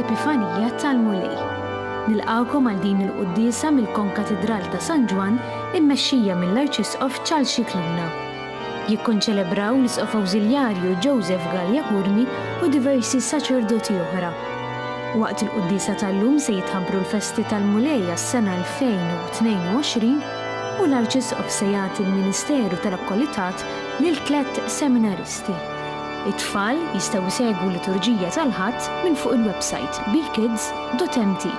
l-Epifanija tal-Mulej. Nilqawkom għal din il-quddiesa mill-Konkatedral ta' San Ġwan immexxija mill-Arċisqof Charles Scicluna. Jikkonċelebraw l-Isqof Awżiljarju Joseph Gallia Kurmi u diversi saċerdoti oħra. Waqt il-quddiesa tal-lum se jitħabbru l-festi tal-Mulej għas-sena 2022 u l-Arċisqof se jagħti l-Ministeru tal-Akkwalitat lil 3 seminaristi. It-tfal jistgħu jsegwu l-liturġija tal-ħadd minn fuq il-website bekids.mt.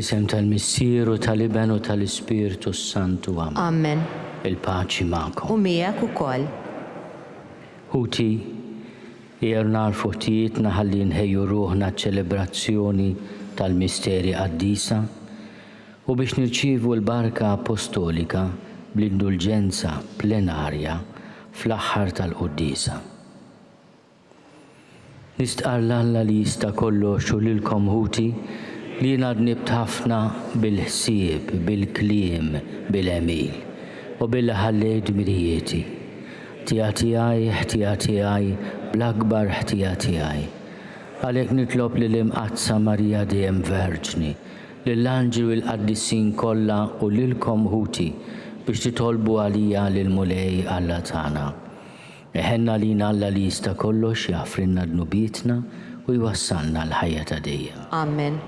Fl-isem tal-Missieru tal-Iben u tal-Ispiritu Santu. Amen. Il-paċi ma'kom. U miegħek ukoll. Ħuti, jernar fuħtijietna ħalli nħejju ruħna ċelebrazzjoni tal-misteri qaddisa u biex nirċievu l-barka apostolika bl-indulġenza plenarja fl-aħħar tal-quddisa. Nistqarla Alla li jista' kollox u lilkom ħuti li ngħadni b'ħafna bil-ħsieb, bil-kliem, bil-emil u billi ħallejt dmirijieti. Ħtija tiegħi bl-akbar ħtija tiegħi. Għalhekk nitlob lill-Imqazza Marija dejjem Verġni, lill-anġli u l-qaddissin kollha u lilkom ħuti biex titolbu għalija lill-Mulej Alla tagħna. Eħenna lina Alla li jista' kollox jafrinna d-nubietna u jwassalna l-ħajja ta' dejjem. Amen.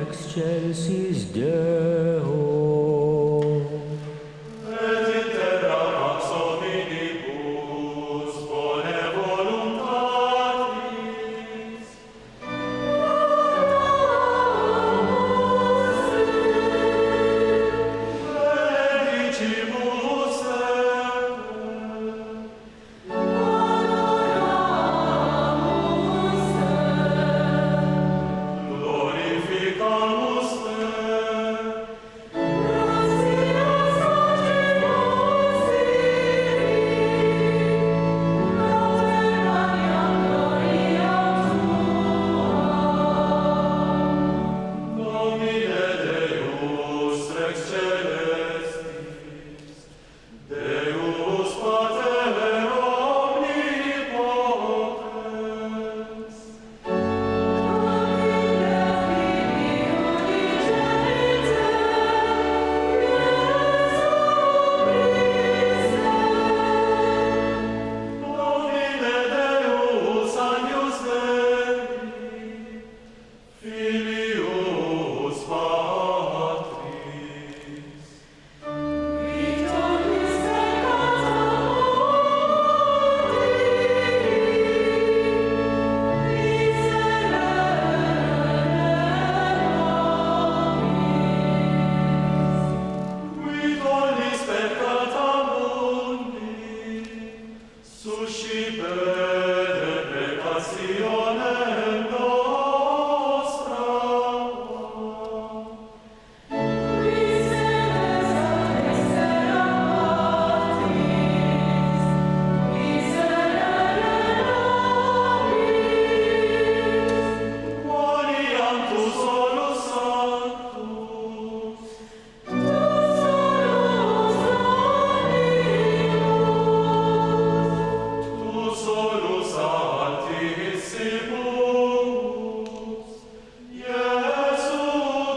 Excelsis Deo. Et in terra pax hominibus bone voluntatis. Benedicimus glorificamus Domine Deus Rex Celestis, Deus Pater omnipotens, Domine Deus Agnus Dei, Filius Patris, qui tollis peccata mundi, suscipere peccationem nostra. Quoniam tu solus sanctus, tu solus altissimus, Iesu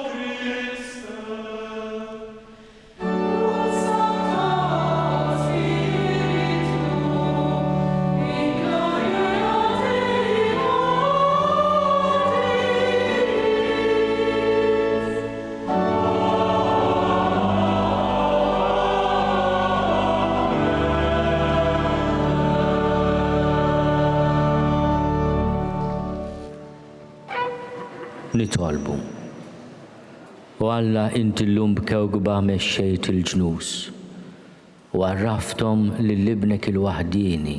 Christe, Nitolbu. U Alla inti l-lum b'kewkba mexxejt il-ġnus u għarraftom lill-ibnek il-waħdini.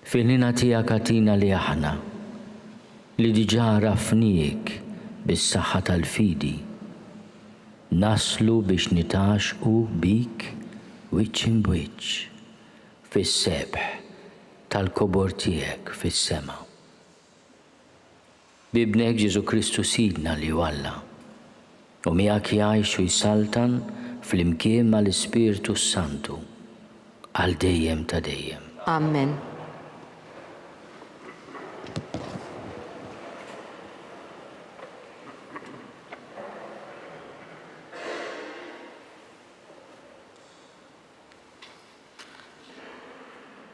Fil-ħina tiegħek atina li aħna li diġà rafniek bis-saħħa tal-fidi. Naslu biex nitaxqu bik wiċċ imbiċċ fis-sebħ tal-kobor tiegħek fis-sema. Bibnek Ġesu Kristu Sidna li walla, u miegħek jgħix u jsaltan fl-imkien mal-Ispiritu Santu għal dejjem ta' dejjem. Amen.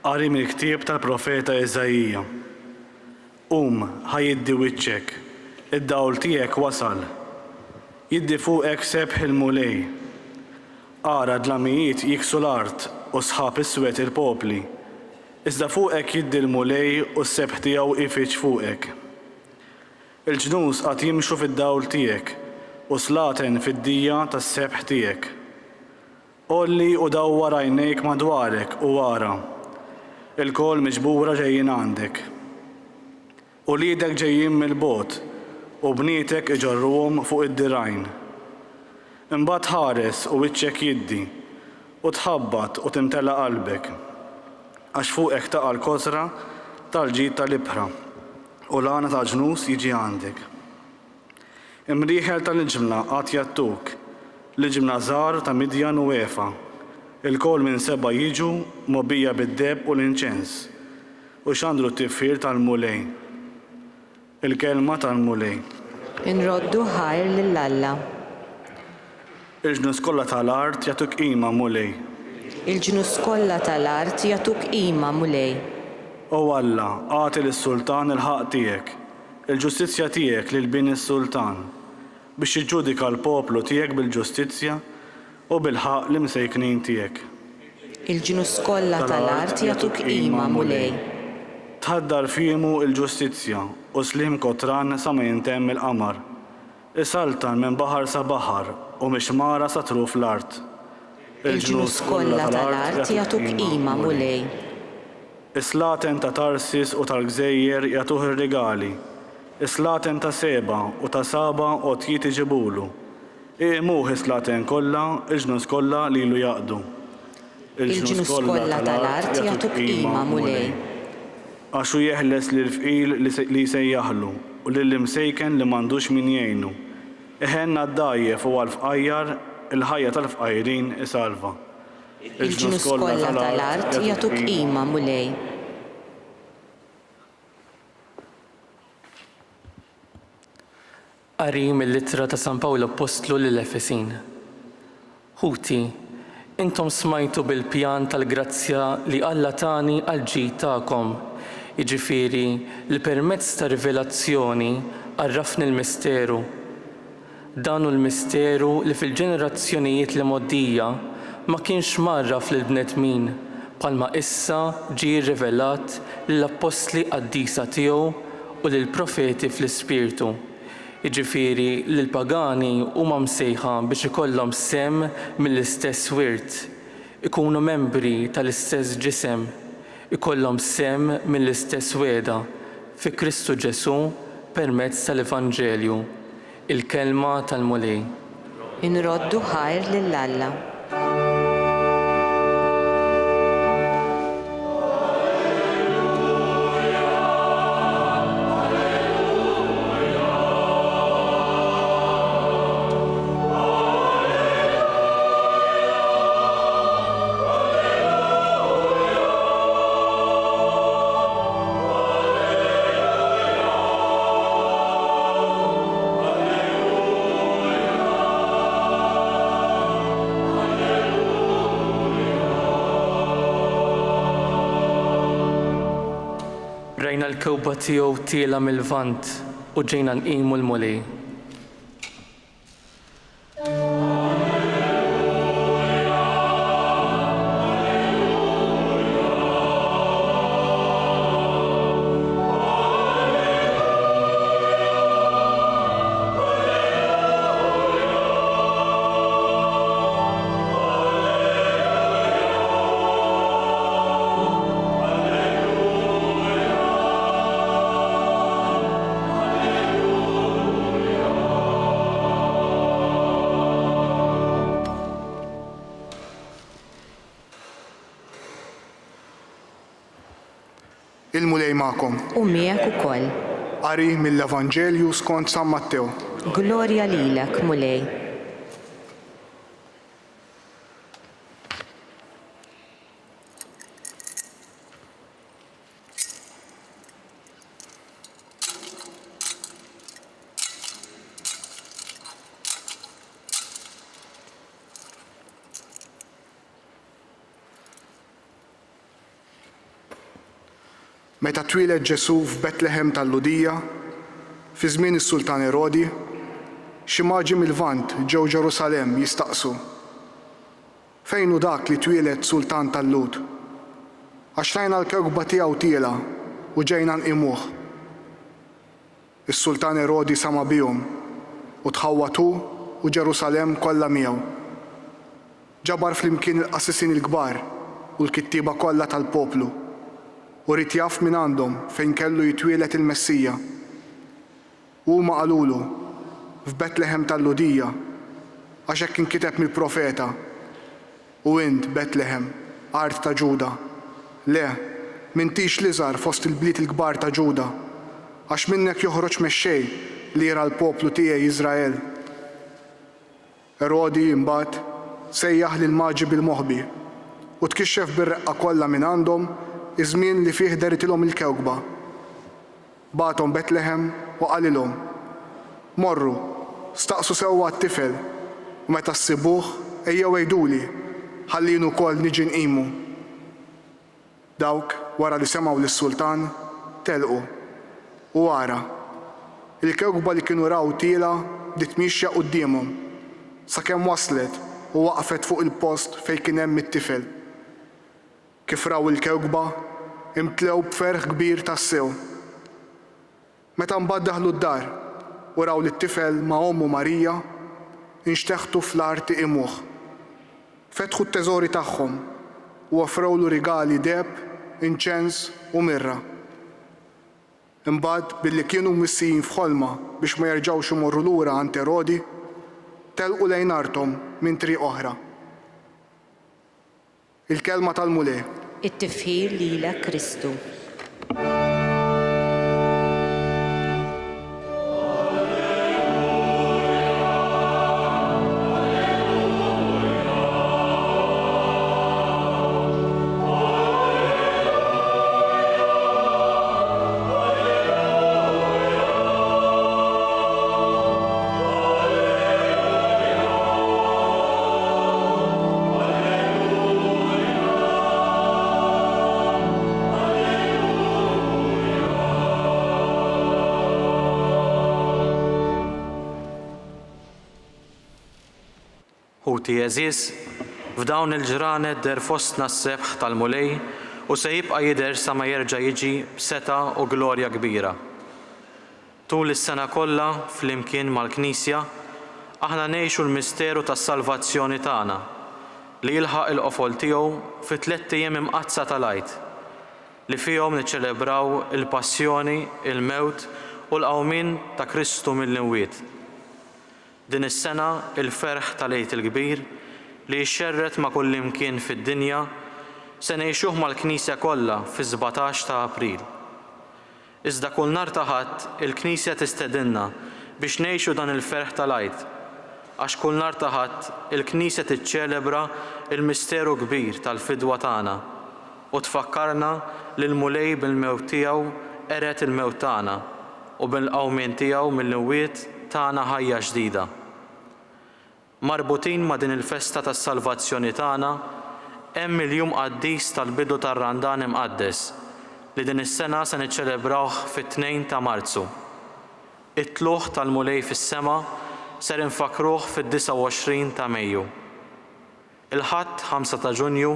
Qari mill-ktieb tal-profeta Eżajija. Ħajiddi wiċċek, id-dawl tiegħek wasal. Jiddi fuqek sebħ il-mulej. Ara dlamijiet jiksu l-art u sħab iswed il-popli. Iżda fuqek jiddi l-mulej u s-sebħ tiegħu ifiċ fuqek. Il-ġnus qatt jimxu fid-dawl tiegħek u slaten fid-dija tas-sebħ tiegħek. Olli u dawwar għajnejk madwarek u wara. Il-kol miġbura ġejjin għandek. U liedek ġejjin mill-bot u bnietek iġorruhom fuq id-dirajn. Imbagħad ħares u wiċċek jiddi u tħabbat u timtela qalbek għax fuqek taqa' l-kosra tal-ġid tal-ibħra u l-għana ta' ġnus jiġi għandek. Imrieħel tal-ġimla qatt jattuk, l-ġimla żgħar ta' Midjan u Efa. Il-kol minn seba jiġu mobbija bid-deb u l-inċens u xandru t-tifir tal-mulej. Il-kelma tal-mulej. Inroddu ħajr lill-Alla. Il-ġnus kollha tal-art jagħtuk qima mulej. Il-ġnus kollha tal-art jagħtuk qima mulej. O Alla, għati lis-sultan il-ħaq tiegħek, il-ġustizzja tiegħek lil bin is-sultan biex jiġġudika l-poplu tiegħek bil-ġustizzja u bil-ħaq l-imsejknin tiegħek. Il-ġnus kollha tal-art jagħtuk qima mulej. Tħaddar fiemu il-ġustizzja u slim kotran sa ma jintemm il-qamar. Isaltan minn baħar sa baħar u mixmara sa truf l-art. Il-ġnus kollha tal-art jagħtuk qima mulej. Islaten ta' Tarsis u tal-Gżejjer jagħtuh ir-rigali. Islaten ta' Seba u ta' Saba u tjiet iġibulu. Iqmuh islaten kollha, il-ġnus kollha lilu jaqdu. Il-ġnus kollha tal-art jagħtuk qima mulej. Għaxu jeħles lil-fqil li jsejjaħlu u lill-imsejken li m'għandux min jgħinu. Iħenna d-dajjef u għal-fqajjar il-ħajja tal-fqajrin isalva. Il-ġnus kollha tal-art jagħtuk qima mulej. Qari mill-littra ta' San Pawlo Apostlu lill-Efesin. Ħuti, intom smajtu bil-pjan tal-grazzja li Alla tani għal-ġid tagħkom, jiġifieri li permezz ta' rivelazzjoni għarrafni l-misteru. Dan hu l-misteru li fil-ġenerazzjonijiet li moddija ma kienx marraf lill-bnedmin bħalma issa ġie rrivelat lill-apostli qaddisa tiegħu u lill-profeti fl-Ispirtu. Jiġifieri li l-pagani huma msejħa biex ikollhom semm mill-istess wirt, ikunu membri tal-istess ġisem, ikollhom semm mill-istess weda fi Kristu Ġesu permezz tal-Evanġelju, il-kelma tal-mulej. Inroddu ħajr lill-Alla. Rajna l-kewba tiegħu tiela mill-vant u ġejna nqimu l-mulej. Il-mulej magħkom. U miegħek ukoll. Qari mill-Evanġelju skont San Matteo. Glorja lilek, mulej. Meta twieled Ġesu f'Betlehem tal-Ludija, fi żmien is-Sultan Erodi, xi maġi mill-Lvant ġew Ġerusalemm jistaqsu: fejn hu dak li twieled Sultan tal-Lud? Għax rajna l-kewkba tiegħu tiela u ġejna nqimuh. Is-Sultan Erodi sama bihom u tħawwatu u Ġerusalemm kollha miegħu. Ġabar flimkien il-qassisin il-kbar u l-kittieba kollha tal-poplu u rid jaf minn għandhom fejn kellu jitwielet il-Messija. Huma qalulu f'Betlehem tal-Ludija għax hekk inkiteb mill-profeta: u int Betlehem, art ta' Ġuda, le, m'intix l-iżgħar fost il-bliet il-kbar ta' Ġuda, għax minnek joħroġ mexxej li jara l-poplu tiegħi Iżrael. Erodi imbagħad sejjaħ lil maġi bil-moħbi u tkixxef bir-reqqa kollha minn għandhom iż-żmien li fih deritilhom il-kewkba. Bagħathom Betlehem u qalilhom: morru, staqsu sewwa t-tifel u meta ssibuh ejjew għejduli ħalli jien ukoll niġi nqimu. Dawk wara li semgħu lis-Sultan telqu u wara il-kewkba li kienu raw tiela bdiet mixja qudiemhom sakemm waslet u waqfet fuq il-post fejn kien hemm it-tifel. Kif raw il-kewkba imtlew b'ferħ kbir tas-sew. Meta mbagħad daħlu d-dar u raw li t-tifel ma' ommu Marija, inxteħtu fl-art imuh. Fetħu t-teżori tagħhom u offrewlu rigali deb, inċens u mirra. Imbagħad billi kienu missijin f'ħolma biex ma jerġgħux imorru lura għand Erodi, telqu lejn arthom minn triq oħra. Il-kelma tal-mulej. It-tifħir lilek Kristu. Ħuti eżiż, f'dawn il-ġranet der fostna s-sebħ tal-mulej u se jibqa' jidher sa ma jerġa' jiġi b'seta' u glorja kbira. Tul is-sena kollha flimkien mal-Knisja aħna ngħixu l-misteru tas-salvazzjoni tagħna li jilħaq il-qofol tiegħu fi 3 ijiem imqazza tal-għid li fihom niċċelebraw il-passjoni, il-mewt u l-qawmien ta' Kristu mill-imwiet. Din is-sena il-ferħ tal-Għid il-Kbir li jxerret ma' kull imkien fid-dinja se ngħixuh mal-Knisja kollha fi 17 ta' April. Iżda kull nhar ta' Ħadd il-Knisja tistedinna biex ngħixu dan il-ferħ tal-Għid, għax kull nhar ta' Ħadd il-Knisja tiċċelebra il-misteru kbir tal-fidwa tagħna u tfakkarna li l-mulej bil-mewt tiegħu eret il-mewt tagħna u bil-qawmien tiegħu mill-imwiet tagħna ħajja ġdida. Marbutin ma' din il-festa tas-salvazzjoni tagħna hemm il-jum qaddis tal-bidu tar-Randan imqaddes li din is-sena se niċċelebrawh fit-2 ta' Marzu. It-tluħ tal-mulej fis-sema ser infakruh fid-29 ta' Mejju. Il-Ħadd 5 ta' Ġunju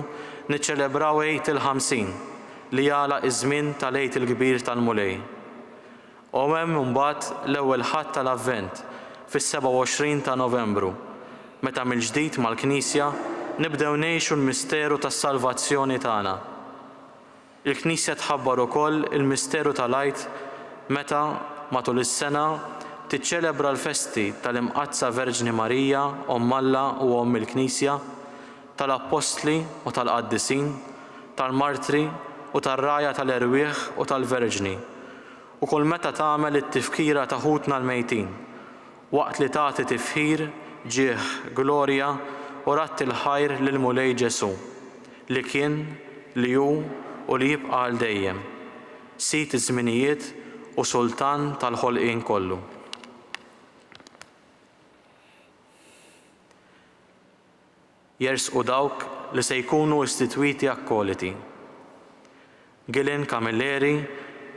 niċċelebraw Għid il-50 li jagħlaq iż-żmien tal-Għid il-Kbir tal-mulej. U hemm imbagħad l-ewwel Ħadd tal-Avvent fis-27 ta' Novembru, meta mill-ġdid mal-Knisja nibdew ngħixu l-misteru tas-salvazzjoni tagħna. Il-Knisja tħabbar ukoll il-misteru tal-Għid meta matul is-sena tiċċelebra l-festi tal-Imqazza Verġni Marija, Omm Alla u Omm il-Knisja, tal-Apostli u tal-Qaddisin, tal-Martri u tar-raja tal-Erwieħ u tal-Verġni, u kull meta tagħmel it-tifkira ta' ħutna l-mejtin, waqt li tagħti tifħir ġieħ glorja u ratti l-ħajr lil Mulej Ġesu, li kien, li hu u li jibqa' għal dejjem, sit iż-żminijiet u sultan tal-ħolqien kollu. Jersqu dawk li se jkunu istitwiti akkoliti. Gilin Kamilleri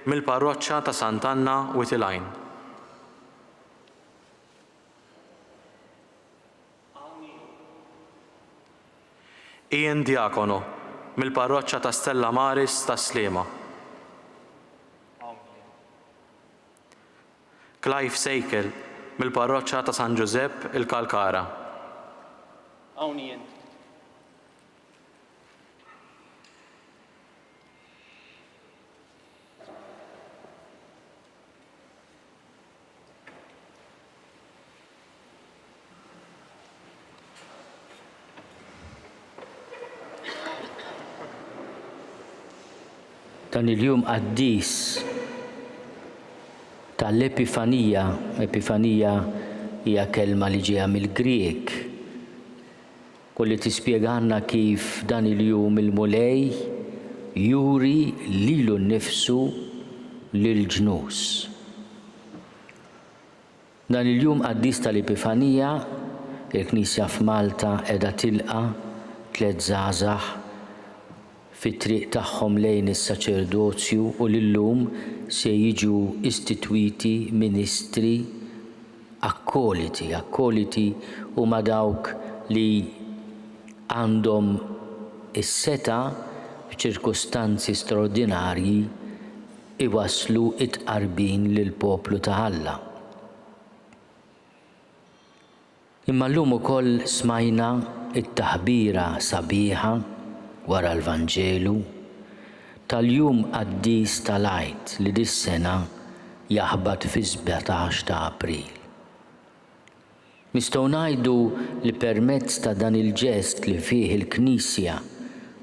mill-parroċċa ta' Sant'Anna Witilajn. Ian Diakono mill-parroċċa ta' Stella Maris ta' Sliema. Clive Sejkel mill-parroċċa ta' San Giuseppe il-Kalkara. Dan il-jum qaddis tal-Epifanija. Epifanija hija kelma li ġejja mill-Griek, kolli tispjegana kif dan il-jum il-Mulej juri lilu nnifsu lill-ġnus. Dan il-jum qaddis tal-Epifanija, il-Knisja f'Malta qiegħda tilqa' 3 żgħażagħ fit-triq tagħhom lejn is-saċerdozju u lillum se jiġu istitwiti ministri akkoliti. Akkoliti huma dawk li għandhom is-seta f'ċirkustanzi straordinarji iwasslu it-qarbin lill-poplu ta' Alla. Imma llum ukoll smajna it-taħbira sabiħa wara l-Vanġelu tal-jum qaddis tal-Għid li dis-sena jaħbad fi 17 ta' April. Nistgħu ngħidu li permezz ta' dan il-ġest li fih il-Knisja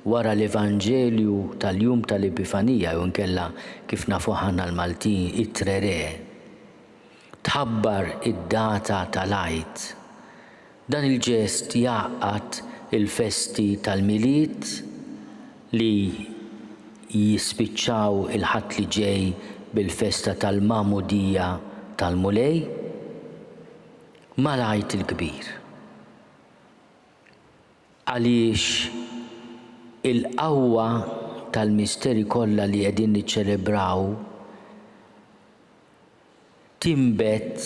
wara l-Evanġelju tal-jum tal-Epifanija jew inkella kif nafu ħanna l-Maltin it-Trere tħabbar id-data tal-Għid. Dan il-ġest jgħaqqad il-festi tal-Milied li jispiċċaw il-ħadd li ġej bil-festa tal-Magħmudija tal-Mulej mal-Għid il-Kbir. Għaliex il-qawwa tal-misteri kollha li qegħdin niċċelebraw timbet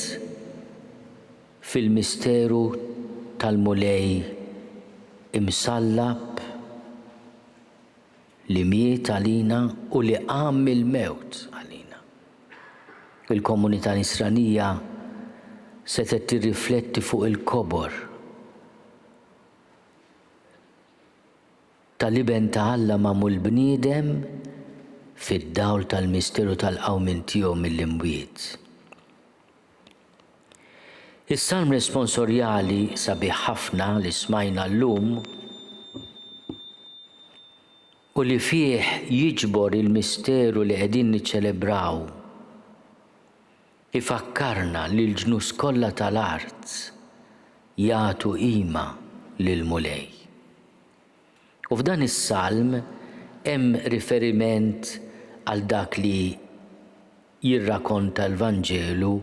fil-misteru tal-Mulej imsallab li miet għalina u li qam mill-mewt għalina. Il-komunità Nisranija setet tirrifletti fuq il-kobor tal-iben ta' Alla magħmul bniedem fid-dawl tal-misteru tal-qawmin tiegħu mill-imwiet. Is-salm responsorjali sabiħ ħafna li smajna llum u li fih jiġbor il-misteru li qegħdin niċċelebraw ifakkarna li l-ġnus kollha tal-art jagħtu qima lill-Mulej. U f'dan is-salm hemm riferiment għal dak li jirrakkonta l-Vanġelu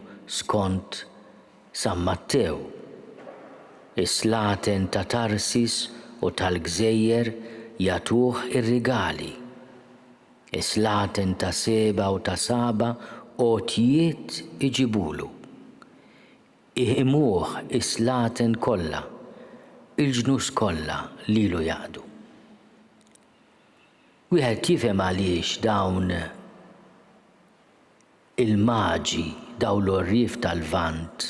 skont San Mattew. Is-slaten ta' Tarsis u tal-Gżejjer jagħtuh ir-rigali. Is-slaten ta' Seba u ta' Saba għotjiet iġibulu. Iħimuh is-slaten kollha, il-ġnus kollha lilu jaqdu. Wieħed jifhem għaliex dawn il-maġi dawn l-orrif tal-Vant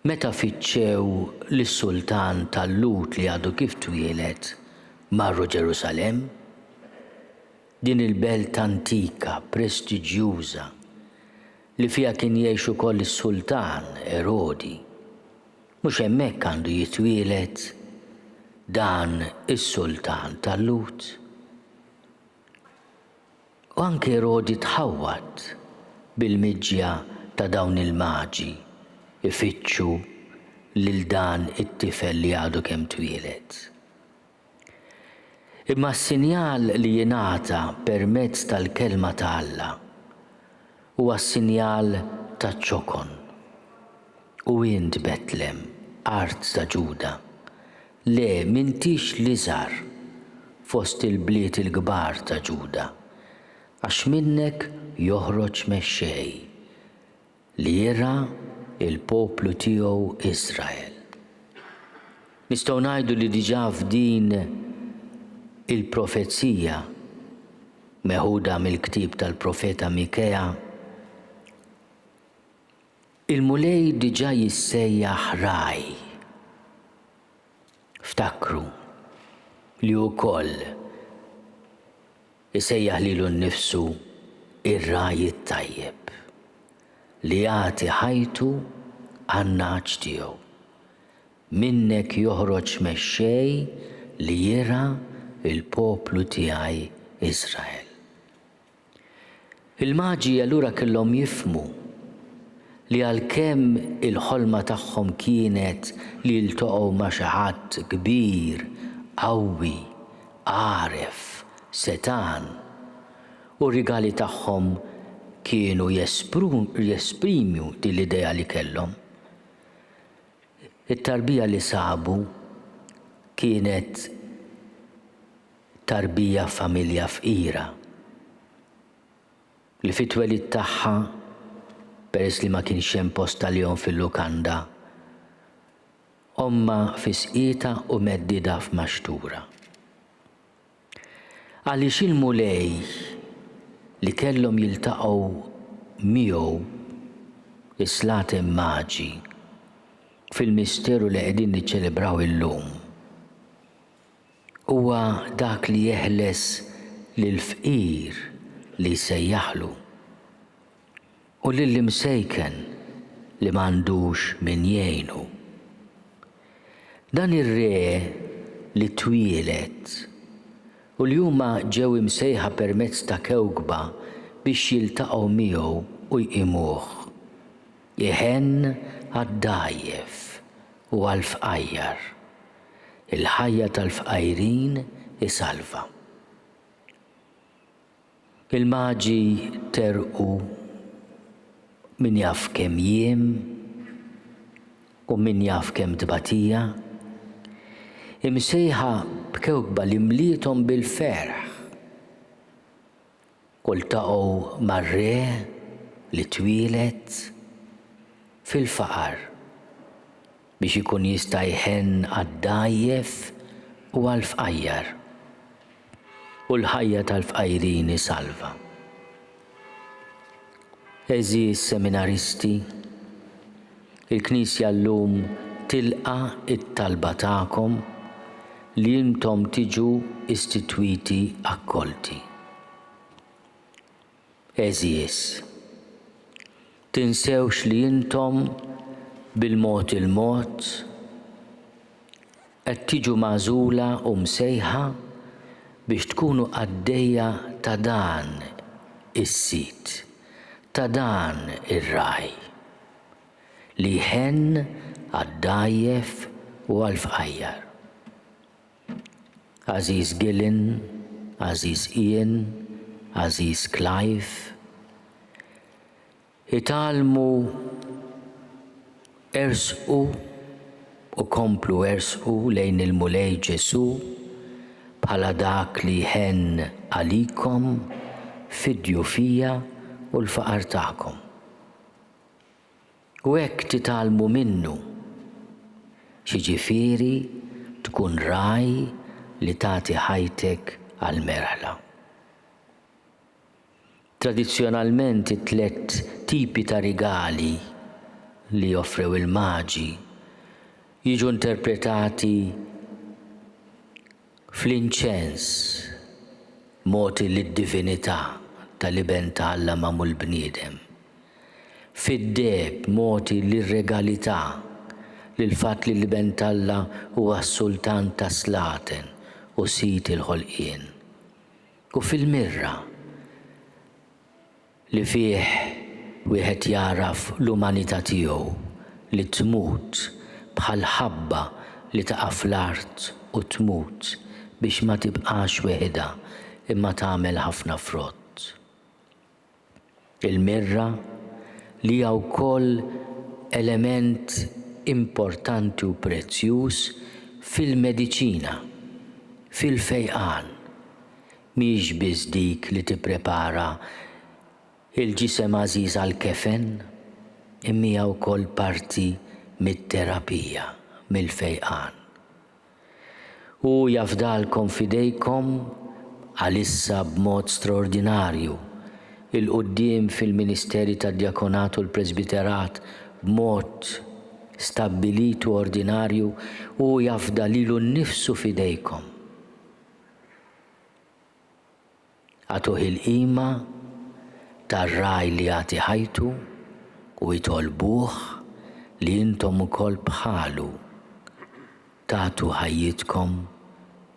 meta fiċċew lis-sultan tal-Lut li għadu kif twielet marru Ġerusalemm, din il-belt antika, prestiġjuża, li fiha kien jgħix ukoll is-sultan Erodi. Mhux hemmhekk għandu jitwielet dan is-sultan tal-Lut. U anke Erodi tħawwad bil-miġja ta' dawn il-maġi ifittxu lil dan it-tifel li għadu kemm twieled. Imma s-sinjal li jingħata permezz tal-kelma ta' Alla huwa s-sinjal ta' ċokon. U int Betlem, art ta' Ġuda, le m'intix l-iżgħar fost il-bliet il-kbar ta' Ġuda, għax minnek joħroġ mexxej li jira il-poplu tiegħu Iżrael. Nistgħu ngħidu li diġà f'din il-profezija meħuda mill-ktieb tal-profeta Mikea, il-mulej diġà jissejjaħ raj. Ftakru li wkoll isejjaħ lilu nnifsu ir-raj it-tajjeb li jagħti ħajtu għan-naġġ tiegħu. Minnek joħroġ mexxej li jira il-poplu tiegħi Iżrael. Il-maġi allura kellhom jifhmu li għalkemm il-ħolma tagħhom kienet li jiltaqgħu ma' xi ħadd kbir, qawwi, għaref, setan, u r-rigali tagħhom kienu jesprimu din l-idea li kellhom. It-tarbija li sabu kienet tarbija familja fqira li fit-twelid tagħha peress li ma kienx hemm post tal-jom fil-lukanda, omma fisqieta u meddida f'maxtura. Għaliex il-mulej li kellhom jiltaqgħu miegħu is-slatem maġi fil-misteru li qegħdin niċċelebraw illum huwa dak li jeħles lill-fqir li jsejjaħlu u lill-imsejken li m'għandux min jgħinu. Dan ir-re li twielet u li huma ġew imsejħa permezz ta' kewkba biex jiltaqgħu miegħu u jqimuh. Jeħenn għad-dajjef u għall-fqajjar. Il-ħajja tal-fqajrin isalva. Il-maġi terqu min jaf kemm jiem u min jaf kemm tbatija, imsejħa b'kewkba li mlietom bil-ferħ. U ltaqgħu mar-re li twielet fil-faqar biex ikun jista' jħenn għad-dajjef u għall-fqajjar u l-ħajja tal-fqajrin isalva. Eżis seminaristi, il-Knisja llum tilqa it-talba tagħkom li intom tiġu istitwiti akkolti. Eżis, tinsewx li intom bil-mod il-mod qed tiġu magħżula u msejħa biex tkunu għaddejja ta' dan is-sit, ta' dan ir-raj li jħenn għad-dajjef u għall-fqajjar. Aziz Gillen, Aziz Ian, Aziz Clive, italmu ersqu u komplu ersqu lejn il-mulej Ġesu bħala dak li jħenn għalikom fid-djufija u l-faqar tagħkom. U hekk titalmu minnu, xiġifieri tkun raj li tagħti ħajtek għall-merħla. Tradizzjonalment it-tlet tipi ta' rigali li joffrew il-maġi jiġu interpretati fl-inċens, moti lid-divinità tal-iben ta' Alla magħmul bniedem. Fid-deb moti lir-regalità lill-fatt li l-iben ta' Alla huwa s-sultan ta' slaten u sit il-ħolqien. U fil-mirra li fih wieħed jaraf l-umanità tiegħu li tmut bħal ħabba li taqa' fl-art u tmut biex ma tibqax weħida imma tagħmel ħafna frott. Il-mirra li hija wkoll element importanti u prezzjuż fil-mediċina, fil-fejqan. Mhix biss dik li tipprepara il-ġisem għażiż għall-kefen, imma hija wkoll parti mit-terapija, mill-fejqan. U jafdalkom fidejkom għalissa b'mod straordinarju il-qudiem fil-Ministeri tad-Djakonat u l-Presbiterat b'mod stabbilit u ordinarju u jafda lilu nnifsu fidejkom. Għatuh il-qima tar-raj li jagħti ħajtu u jitolbuh li intom ukoll bħalu tagħtu ħajjitkom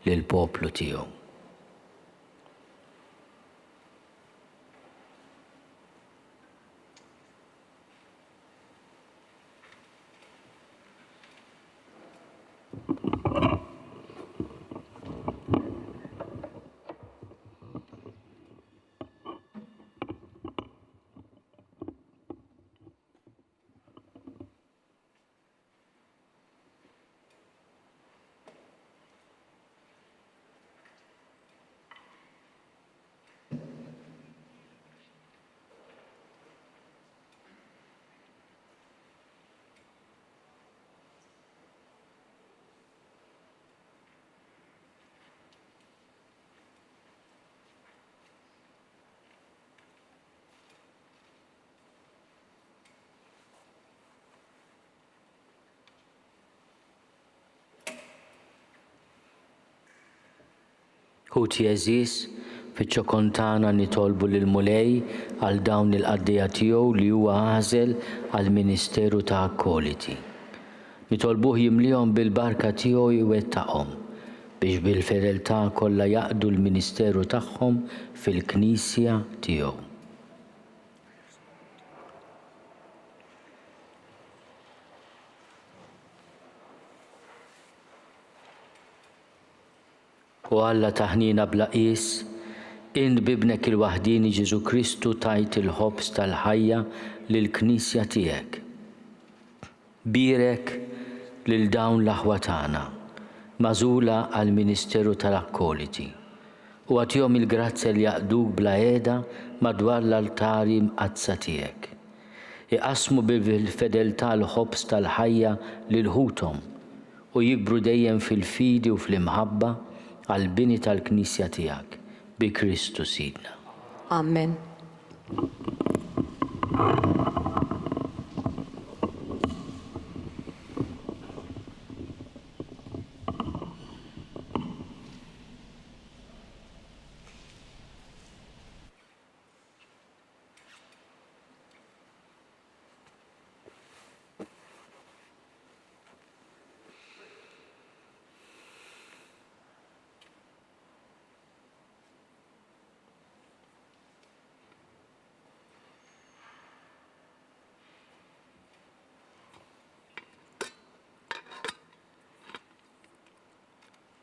lill-poplu tiegħu. Ħuti eżis, fiċ-ċokontana nitolbu lil Mulej għal dawn il-qaddija tiegħu li huwa għażel għall Ministeru ta' Akkoliti. Nitolbuh jimlihom bil-barka tiegħu jwettaqhom biex bil-fedeltà kollha jaqdu l-Ministeru tagħhom fil-Knisja tiegħu. U Alla taħnina bla qis, int bibnek il-waħdini Ġesu Kristu tajt il-ħobs tal-ħajja lill-Knisja tiegħek. Birek lil dawn l-aħwa tagħna, magħżula għall-Ministeru tal-Akkoliti, u għatihom il-grazzja li jaqduk bla qiegħda madwar l-altari mqazza tiegħek. Iqassmu bil-fedeltà l-ħobs tal-ħajja lil ħuthom u jikbru dejjem fil-fidi u fl-imħabba għal-bini tal-Knisja tiegħek bi Kristu Sidna. Amen.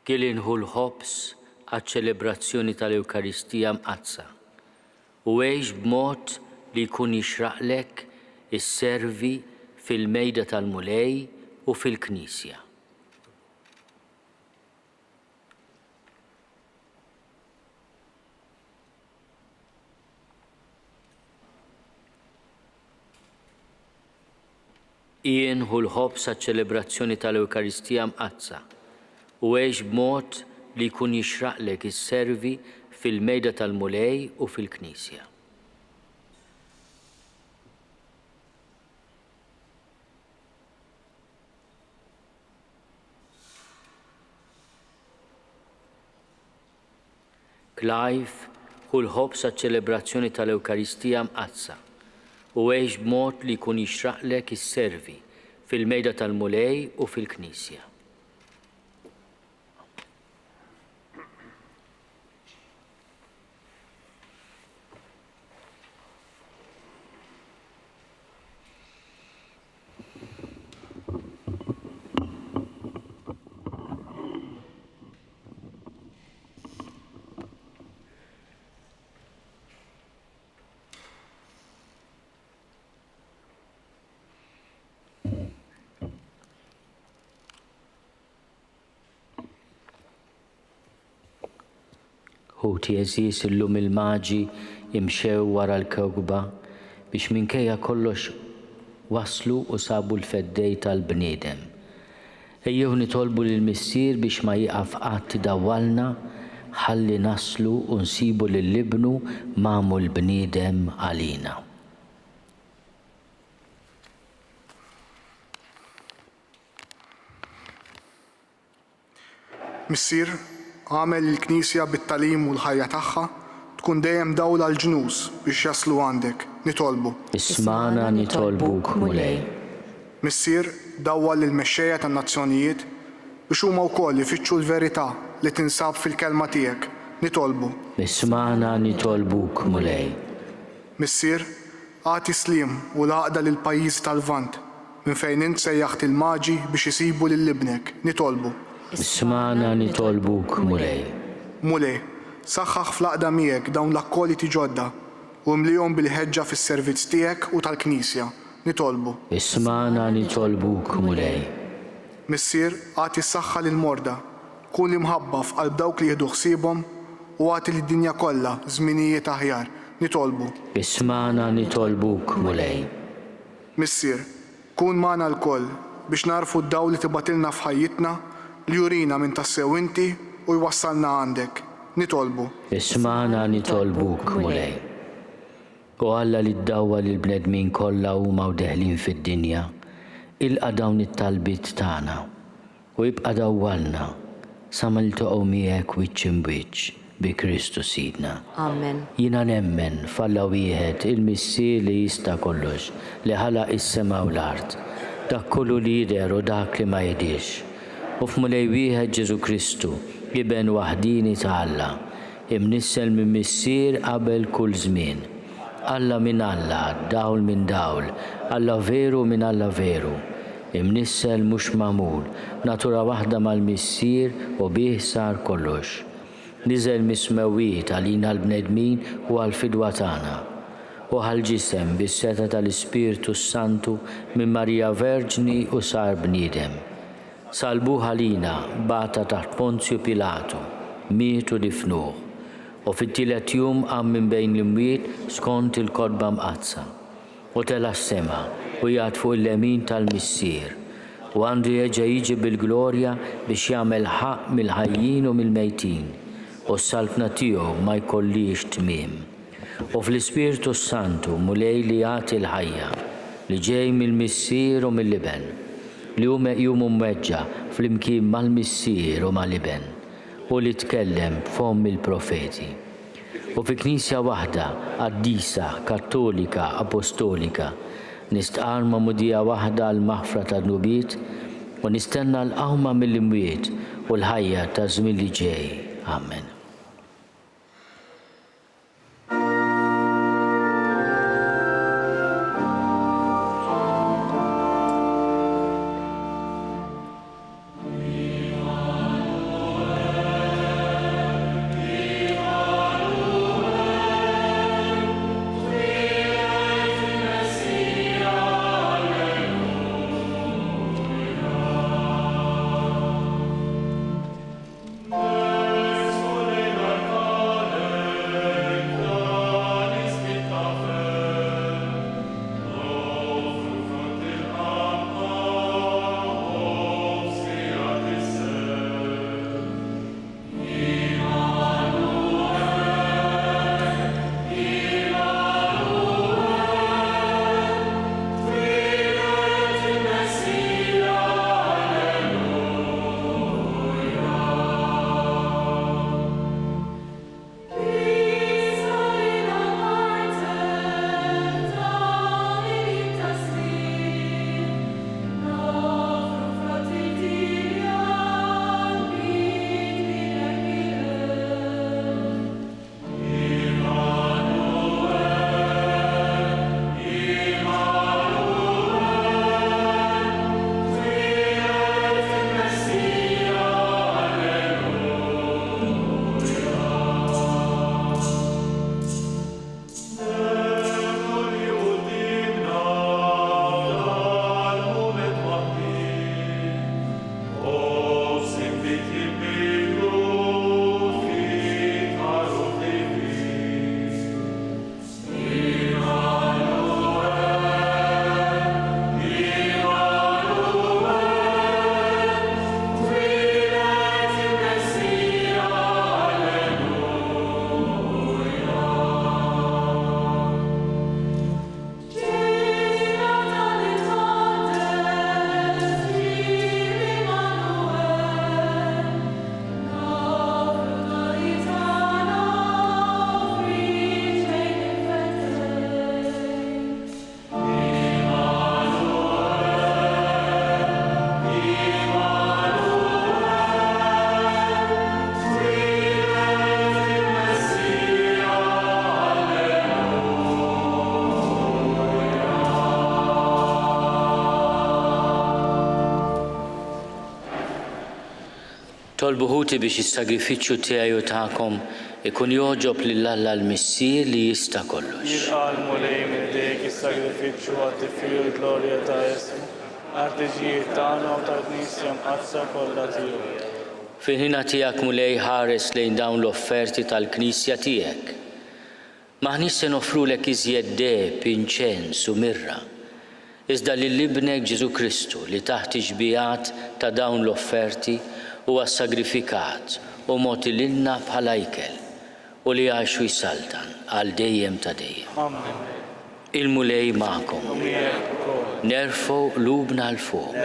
Kien inħu l-ħobs għaċ-ċelebrazzjoni tal-Ewkaristija mqazza u għex b'mod li jkun jixraqlek is-servi fil-mejda tal-Mulej u fil-Knisja. Jien hu l-ħobs għaċ-ċelebrazzjoni tal-Ewkaristija mqazza u għex b'mod li jkun jixraqlek is-servi fil-mejda tal-Mulej u fil-Knisja. Clive hu l-ħobs għaċ-ċelebrazzjoni tal-Ewkaristija mqazza u għex b'mod li jkun jixraqlek is-servi fil-mejda tal-Mulej u fil-Knisja. Ħuti eżis illum il-maġi imxew wara l-kewkba biex minkejja kollox waslu u sabu l-feddej tal-bniedem. Ejjew nitolbu lill-Missier biex ma jiqaf qatt idawwalna ħalli naslu u nsibu lill-ibnu magħmul bniedem għalina. Missier, għamel il-Knisja bit-talim u l-ħajja tagħha tkun dejjem dawla l-ġnus biex jaslu għandek, nitolbu. Ismana nitolbuk mulej. Missier, dawwal il-mexxejja tan-nazzjonijiet biex huma wkoll ifittxu l-verità li tinsab fil-kelma tiegħek, nitolbu. Ismana nitolbuk mulej. Missier, għati slim u l-għaqda lil pajjiżi tal-Lvant minn fejn int sejjaħt il-maġi biex isibu lil-ibnek, nitolbu. Ismana nitolbuk mulej. Mulej, saħħaħ fl-aqda miegħek dawn l-akkoliti ġodda u mlihom bil-ħeġġa fis-servizz tiegħek u tal-Knisja, nitolbu. Ismana nitolbuk mulej. Missier, għati s-saħħa lill-morda, kun li mħabba f'qalb dawk li jieħdu ħsiebhom u għati lid-dinja kollha żminijiet aħjar, nitolbu. Ismana nitolbuk mulej. Missier, kun magħna l-koll biex narfu d-dawl li tibatilna f'ħajjitna li jurina minn tassew inti u jwassalna għandek, nitolbu. Ismana nitolbuk mulej. U Alla li d-dawwa li l-bnedmin kollha huma deħlin fid-dinja, ilqa' dawn it-talbit tagħna u jibqa' dawwalna sa ma niltaqgħu miegħek wiċċ imwiċċ bi Kristu Sidna. Amen. Jiena nemmen f'Alla wieħed il-Missier li jista' kollox li ħalaq is-sema u l-art, dak kollu li jidher u dak li ma jidhirx. U f'mulej wieħed Ġesu Kristu, iben waħdini ta' Alla, imnissel minn Missier qabel kull żmien. Alla minn Alla, dawl minn dawl, Alla veru minn Alla veru. Imnissel mhux magħmul, natura waħda mal-Missier u bih sar kollox. Niżel mismewiet għalina l-bnedmin u għall-fidwa tagħna. U ħal-ġisem bis-seta tal-Ispiritu Santu minn Marija Verġni u sar bniedem. Salbuh għalina bata taħt Ponzju Pilatu, mietu difnuh, u fit-tielet jum qam minn bejn l-imwiet skont il-kodba mqazza. U tela s-sema u jgħad fuq il-lemin tal-Missier u għandu jerġa' jiġi bil-glorja biex jagħmel ħaq mill-ħajjin u mill-mejtin u s-saltna tiegħu ma jkollix tmiem. U fl-Ispiritu Santu mulej li jagħti l-ħajja li ġej mill-Missier u mill-Liben li hu meqjum u mweġġa flimkien mal-Missier u mal-Liben u li tkellem f'hom il-profeti. U fi Knisja waħda, qaddisa, kattolika, apostolika, nistqar mudija waħda għall-maħfra tan-nubiet u nistenna l-qawma mill-imwiet u l-ħajja ta' żmien li ġej. Amen. Sole Tolbu ħuti biex is-sagrifiċċju tiegħi u tagħkom ikun joġob lill-Alla l-Missier li jista' kollox. Jirqal mulej minn dik is-sagrifiċċju għat-tifir il-glorja ta' Jessu, artiġijiet tagħna u tal-Knisja mqazza kollha tiegħu. Fil-ħina tiegħek mulej ħares lejn dawn l-offerti tal-Knisja tiegħek. Maħniex se nofrulek iżjed deheb, inċens u mirra. Iżda lill-Ibnek Ġesu Kristu li taħt iġbijat ta' dawn l-offerti huwa sagrifikat u moti lilna bħala ikel u li għaxu jsaltan għal dejjem ta' dejjem. Il-mulej magħkom. Nerfgħu qlubna l fuq.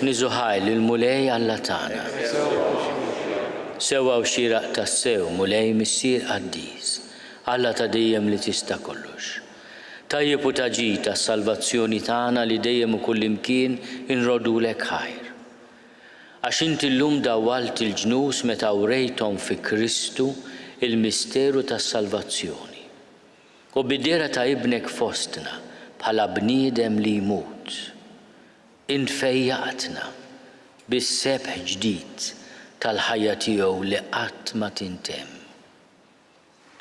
Niżuħajl il-mulej Alla tagħna. Sewwa u xieraq tas-sew mulej missier qaddis. Alla ta' dejjem li tista' kollox. Tajjeb u taġi tas-salvazzjoni tagħna li dejjem u kullimkien inrodulek ħajr. Għax inti llum dawwalt il-ġnus meta wrejthom fi Kristu il-misteru tas-salvazzjoni. U bid-dera ta' ibnek fostna bħala bniedem li jmut. Infejjaqtna bis-sebħ ġdid tal-ħajja tiegħu li qatt ma tintemm.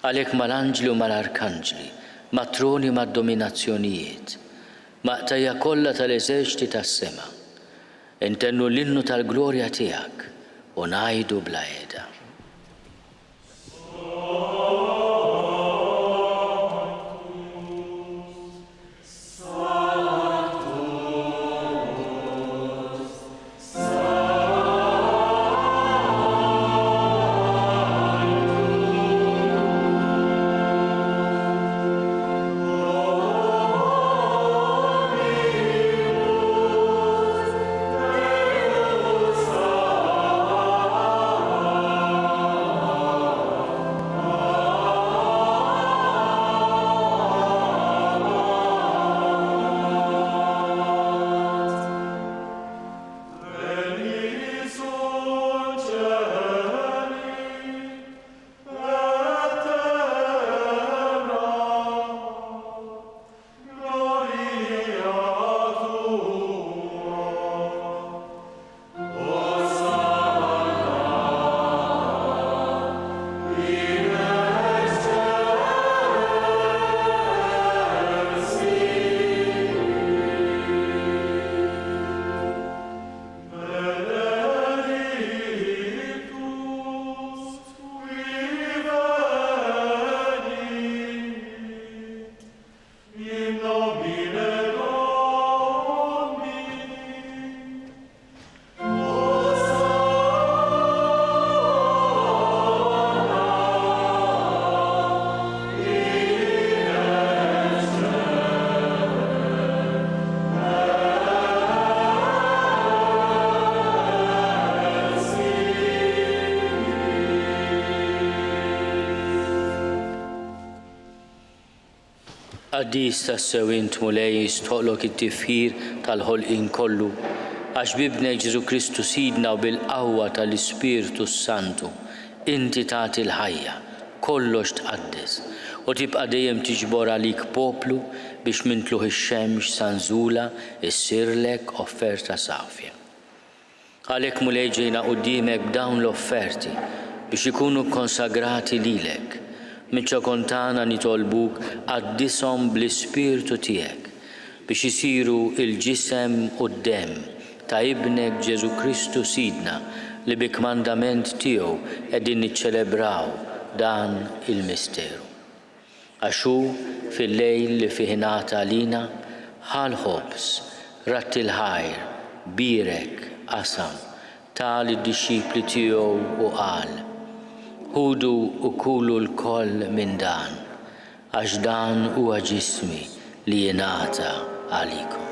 Għalhekk mal-anġli u mal-arkanġli, matroni mad-dominazzjonijiet, maqtajja kollha tal-eżerċiti tas-sema, intennu l-innu tal-glorja tiegħek u ngħidu bla qiegħda. Qaddis tas-sewint mulej jistoqlok it-tifħir tal-ħolqien kollu, għax bibnek Ġesu Kristu sidna u bil-qawwa tal-Ispirtu Santu, inti tagħti l-ħajja, kollox tqaddes, u tibqa' dejjem tiġbor għalik poplu biex mintluħ ix-xemx sanżula issirlek offerta safja. Għalhekk mulej ġejna quddiemek b'dawn l-offerti biex ikunu konsagrati lilek. Miċċa kontana nitolbuk għaddishom bl-Ispirtu tiegħek biex isiru il-ġisem u d-demm ta' ibnek Ġesu Kristu sidna li bi kmandament tiegħu qegħdin niċċelebraw dan il-misteru. Għaxu fil-lejl li fih ngħata għalina ħal ħobs, ratt il-ħajr, birek, qasam, tal id-dixxipli tiegħu u qal: Ħudu u kulu l-koll minn dan, għax dan huwa ġismi li jingħata għalikom.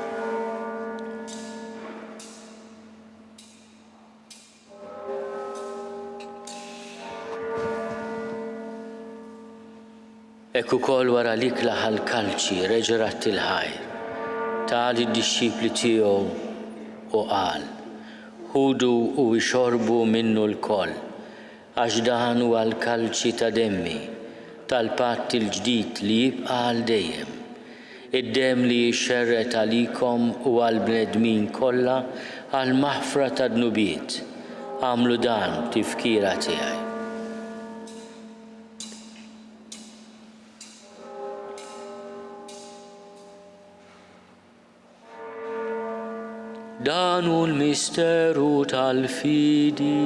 Hekk ukoll wara li klaħ l-kalċi reġgħet il-ħajr, tal id-dixxipli tiegħu u qal: Ħudu u ixorbu minnu l-koll, għax dan huwa l-kalċi ta' demmi tal-patt il-ġdid li jibqa' għal dejjem. Id-demm li jixxerret għalikom u għall-bnedmin kollha għall maħfra ta' dnubiet Għamlu dan tifkira tiegħi. Dan hu l-misteru tal-fidi.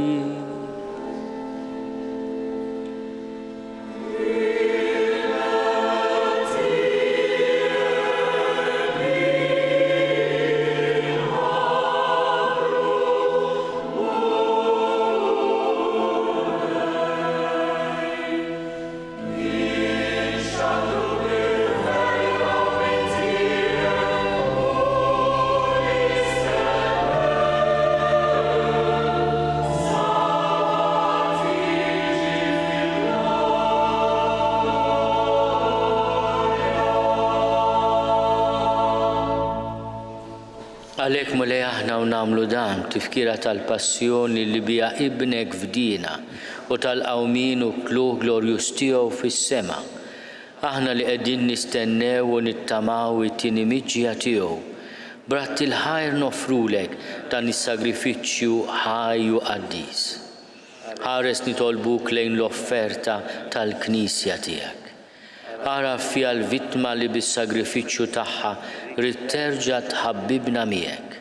Għalhekk mulej aħna u nagħmlu dan tifkira tal-passjoni li bija ibnek fdina u tal-qawmin u kluħ glorjus tiegħu fis-sema. Aħna li qegħdin nistennew u nittamaw it-tieni miġġija tiegħu. Bratt il-ħajr nofrulek dan is-sagrifiċċju ħaj u qaddis. Ħares nitolbuk lejn l-offerta tal-Knisja tiegħek. Ara fija l-vittma li bis-sagrifiċċju tagħha rid terġa' tħabbibna miegħek.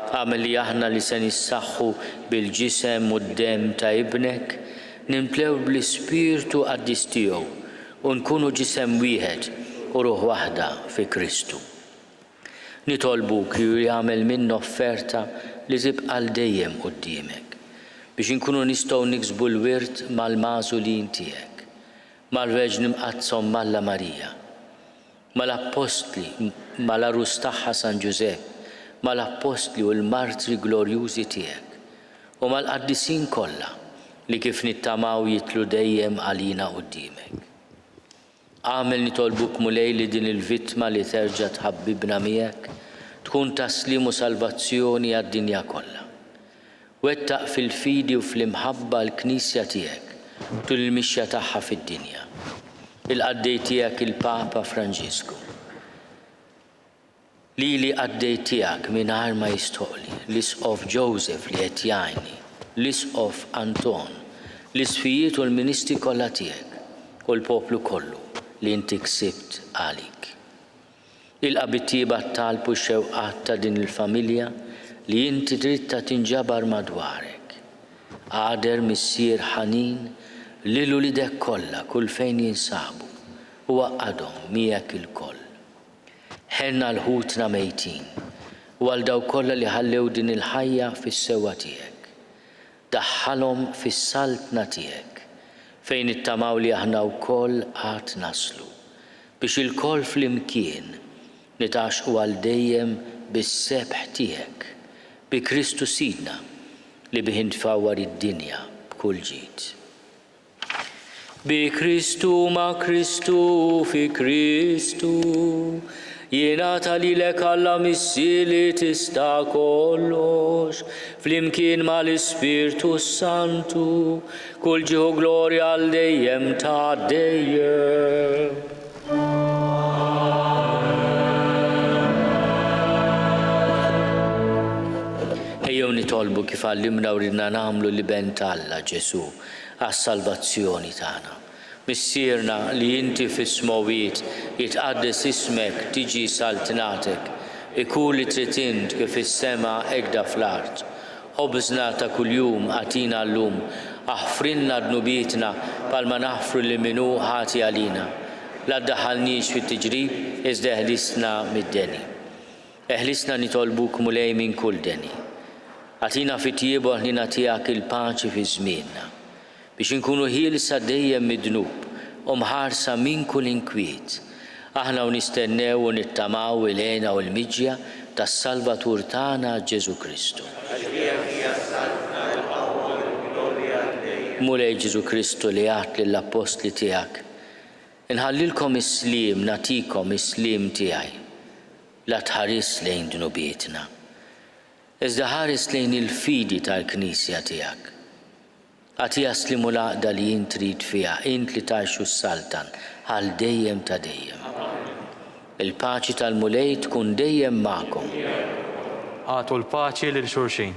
Għamel li aħna li se nissaħħu bil-ġisem u d-demm ta' ibnek, nimplew bl-ispirtu qaddis tiegħu u nkunu ġisem wieħed u ruħ waħda fi Kristu. Nitolbuk li jagħmel minna offerta li tibqa' għal dejjem quddiemek biex inkunu nistgħu niksbu l-wirt mal-magħżulin tiegħek. Mal-Verġni mqazzom Malla Marija, mal-Apostli, mal-Arus tagħha San Ġusepp, mal-Apostli u l-Martri glorjużi tiegħek u mal-qaddisin kollha li kif nittamaw jitlu dejjem għalina quddiemek. Għamel nitolbuk mulej li din il-vittma li terġa' tħabbibna miegħek tkun taslim u salvazzjoni għad-dinja kollha. Wettaq fil-fidi u fl-imħabba l-Knisja tiegħek tul il-mixja tagħha fid-dinja. Il-qaddej tiegħek il-Papa Franġisku. Li qaddej tiegħek mingħajr ma jistoqli, l-Isqof Joseph li qed jgħinni, l-Isqof Anton, l-isfijiet u l-ministri kollha tiegħek u l-poplu kollu li inti ksibt għalik. Il-qabittiba talbu x-xewqat ta' din il-familja li inti dritta tinġabar madwarek. Għader missier ħanin lilu li dek kollha kull fejn jinsabu u għadhom miegħek il-koll. Ħenna l-ħutna mejtin u għal daw kollha li ħallew din il-ħajja fis-sewwa tiegħek. Daħħalhom fis-saltna tiegħek fejn ittamaw li aħna wkoll għad naslu biex il-koll flimkien nitaxqu għal dejjem bis-sebħ tiegħek bi Kristu Sidna li bih intfawwar id-dinja b'kull ġid. Bi Kristu ma' Kristu fi Kristu jingħata lilek Alla missi li tista' kollox flimkien mal-Ispirtu Santu kull ġieħu glorja għal dejjem ta' dejjem. Ejjew nitolbu kif għallimna u ridna nagħmlu li bent Alla Ġesu għas-salvazzjoni tagħna. Missierna li inti fis-smowiet jitqaddes ismek tiġi saltinatek, ikun li trid int kif is-sema hekk fl-art. Ħobżna ta' kuljum għatina llum, aħfrilna dnubietna bħalma naħfru li minhu ħati għalina. La ddaħħalniex fit-tiġrib iżda eħlisna mid-deni. Eħlisna nitolbuk mulej minn kull deni. Għatina fit-tiebu ħnina tiegħek il-paċi fi żmienna biex inkunu ħielsa dejjem mid-dnub u mħarsa minn kull inkwiet. Aħna u nistennew u nittamaw il-għena u l-miġja tas-Salvatur tagħna Ġesu Kristu. Mulej Ġesu Kristu li għat lill-apostli tiegħek, inħallilkom is-sliem, natikom is-sliem tiegħi, la tħares lejn dnubietna. Iżda ħares lejn il-fidi tal-Knisja tiegħek. Għati jaslimu l-għaqda li jint trid fiha, int li tgħixu s-saltan għal dejjem ta' dejjem. Il-paċi tal-mulej tkun dejjem magħkom. Għatu l-paċi lil xulxin.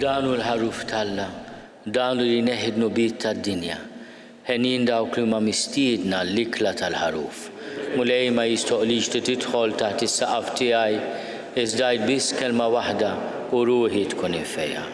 danu l-ħaruf talla, danu li neħidnu bit tad-dinja. Ħenin dawk li ma mistiedna l-ikla tal-ħaruf. Mulej ma jistoqlix tidħol taħt is-saqaf tiegħi, iżdajt biss kelma waħda u ruħi tkun infejja.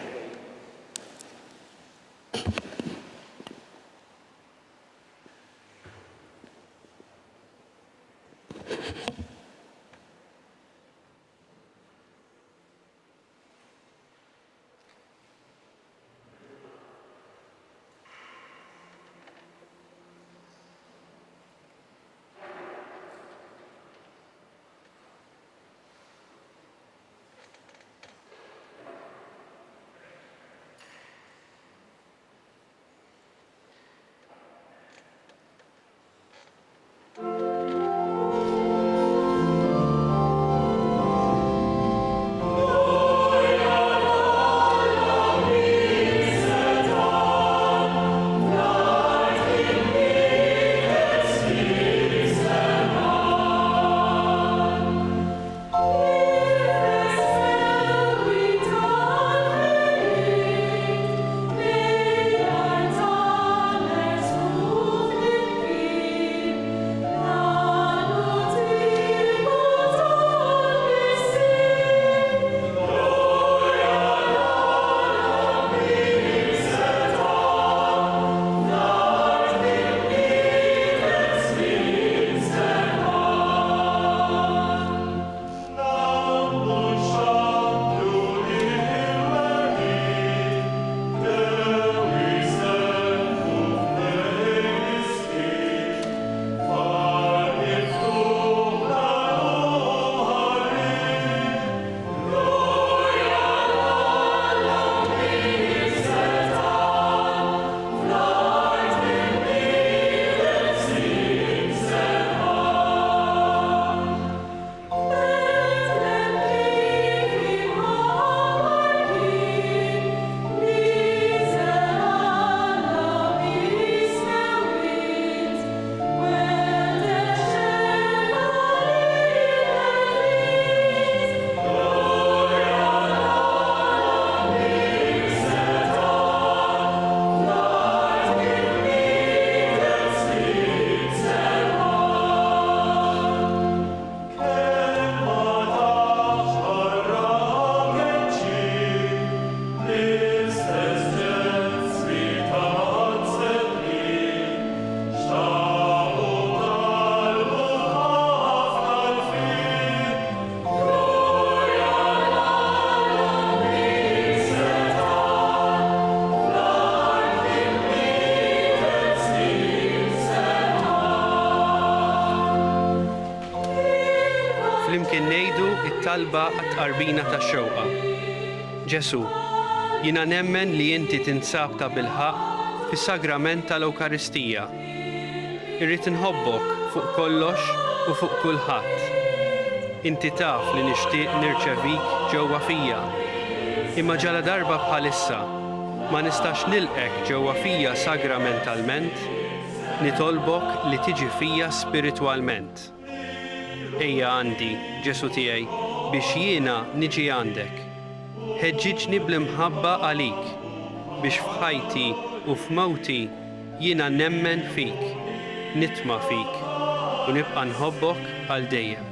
Flimkien ngħidu t-talba għat-tqarbina tax-xewqa. Ġesu, jiena nemmen li inti tinsab ta' bilħaq fis-sagrament tal-Ewkaristija. Irrid inħobbok fuq kollox u fuq kulħadd. Inti taf li nixtieq nirċevik ġewwa fija. Imma ġala darba bħalissa ma nistax nilqek ġewwa fija sagramentalment, nitolbok li tiġi fija spiritwalment. Ejja għandi, Ġesu tiegħi, biex jiena niġi għandek. Ħeġġiġni bl-imħabba għalik, biex f'ħajti u f'mawti jiena nemmen fik, nitma' fik u nibqa' nħobbok għal dejjem.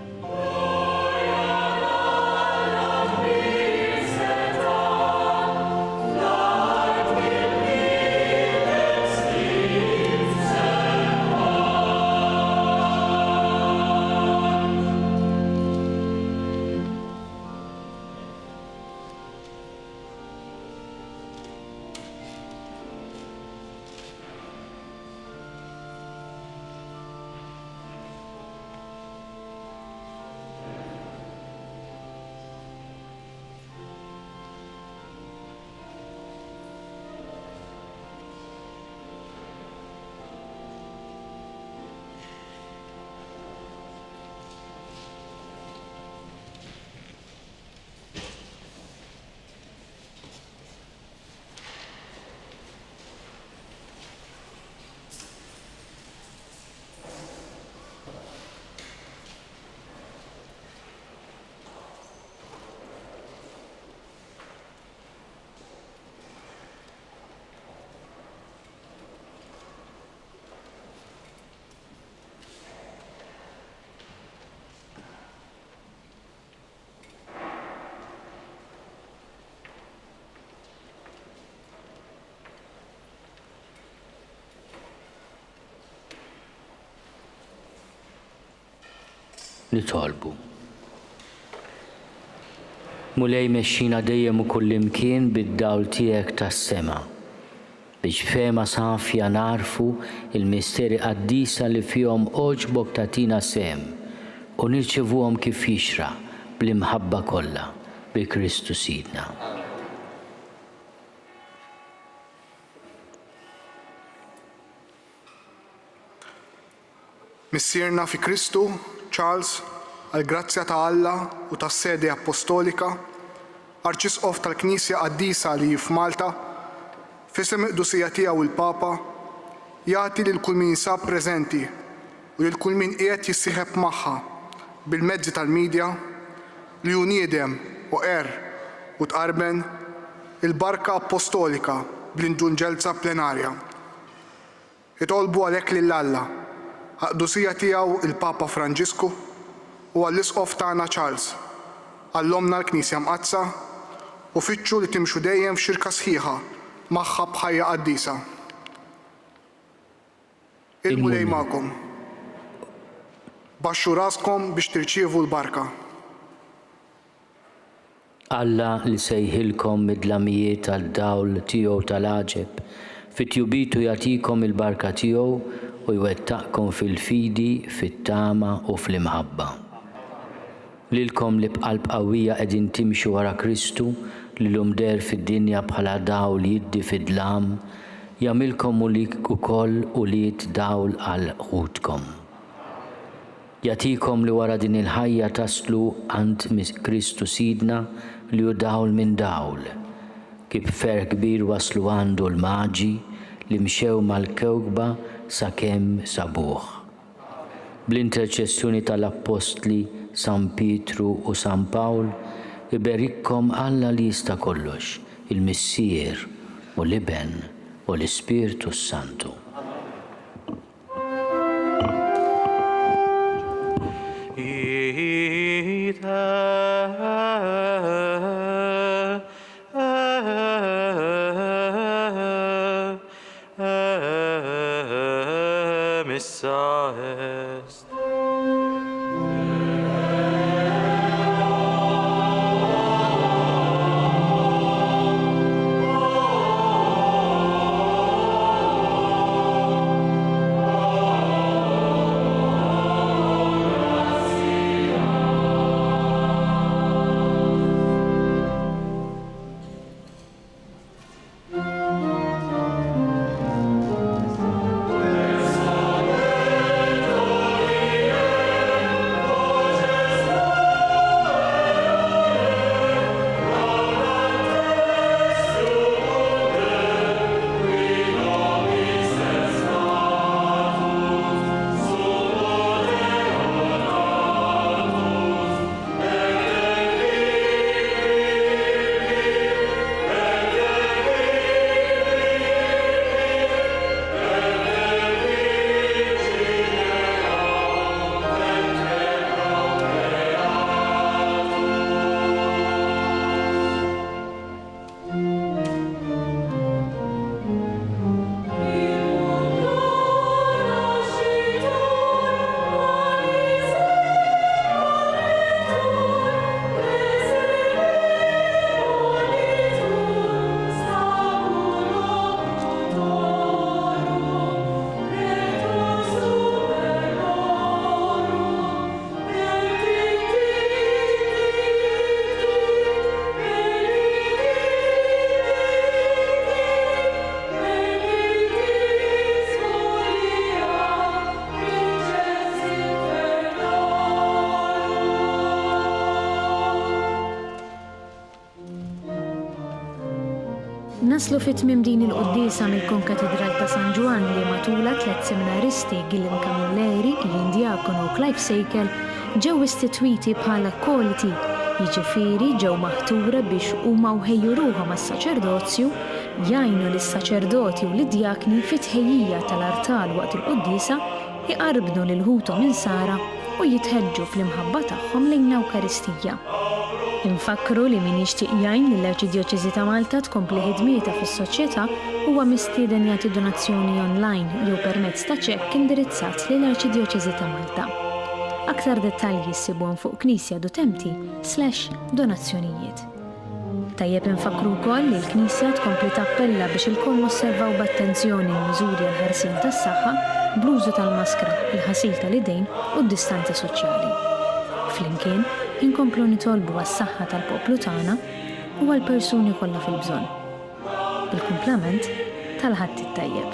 Nitolbu. Mulej mexxina dejjem u kullimkien bid-dawl tiegħek tas-sema biex fema safja narfu il-misteri qaddisa li fihom oġbok tatina sem u nirċevuhom kif jixra bl-imħabba kollha bi Kristu Sidna. Missierna fi Kristu, Charles, għal-grazzja ta' Alla u tas-sede apostolika, Arċisqof tal-Knisja Qaddisa li f'Malta, fisem iqdusija tiegħu il-Papa, jagħti lil kull min jinsab preżenti u lil kull min qiegħed jissieħeb magħha bil-mezzi tal-midja li hu niedem u u tqarben il-barka apostolika bl-indulġenza plenarja. Itolbu għalhekk lil Alla għaqdusija tiegħu il-Papa Franġisku u għall-Isqof tagħna Charles, għallomna l-Knisja Mqazza u fittxu li timxu dejjem f'xirka sħiħa magħha bħajja qaddisa. Il-mulej magħkom. Baxxu raskom biex tirċievu l-barka. Alla li sejħilkom mid-dlamijiet tal-dawl tiegħu tal-aġeb, fit-tjubitu jagħtikom il-barka tiegħu u jwettaqkom fil-fidi, fit-tama u fl-imħabba. Lilkom li b'qalb qawwija qegħdin timxu wara Kristu li l-umder fid-dinja bħala dawl jiddi fid-dlam, jagħmilkom ukoll ulied dawl għal ħudkom. Jagħtikom li wara din il-ħajja taslu għand Kristu Sidna li hu dawl minn dawl, kif fer kbir waslu għandu l-maġi li mxew mal-kewkba sakemm sabuh. Bl-interċessjoni tal-Apostli San Pietru u San Pawl, iberikkom Alla li jista' kollox, il-Missier u l-Iben u l-Ispiritu Santu. Missa est. Naslu fit-tmiem din il-qudiesa mill-Konkatedral ta' San Ġwan li matula 3 seminaristi Gilliam Camilleri, Ian Diakono u Clive Sejkel ġew istitwiti bħala koliti, jiġifieri ġew maħtura biex huma wħejju ruħhom għas-saċerdozju, jgħinu lis-saċerdoti u lid-djakni fit-tħejjija tal-artal waqt il-qudiesa, iqarbnu lil ħutom insara u jitħeġġu fl-imħabba tagħhom lejn l-Ewkaristija. Infakru li min jixtieq jgħin lill-Arċidjoċeżi ta' Malta tkompli ħidmietha fis-soċjetà huwa mistieden jagħti donazzjoni online jew permezz ta' ċekk indirizzat lill-Arċidjoċeżi ta' Malta. Aktar dettalji ssibuhom fuq knisja.empty/donazzjonijiet. Tajjeb infakru wkoll li l-Knisja tkompli tappella biex il-kol osservaw b'attenzjoni l-miżuri għal ħarsien tas-saħħa bl-użu tal-maskra, il-ħasil tal-idejn u d-distanza soċjali. Flimkien, inkomplu nitolbu għas-saħħa tal-poplu tagħna u għall-persuni kollha fil-bżonn. Il-kumplament tal-ħadd it-tajjeb.